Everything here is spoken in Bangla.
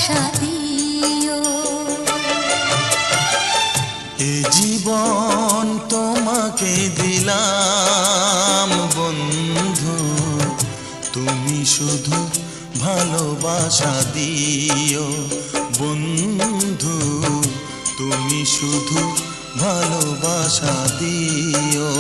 ভালোবাসা দিও। এ জীবন তোমাকে দিলাম বন্ধু, তুমি শুধু ভালোবাসা দিও বন্ধু, তুমি শুধু ভালোবাসা দিও।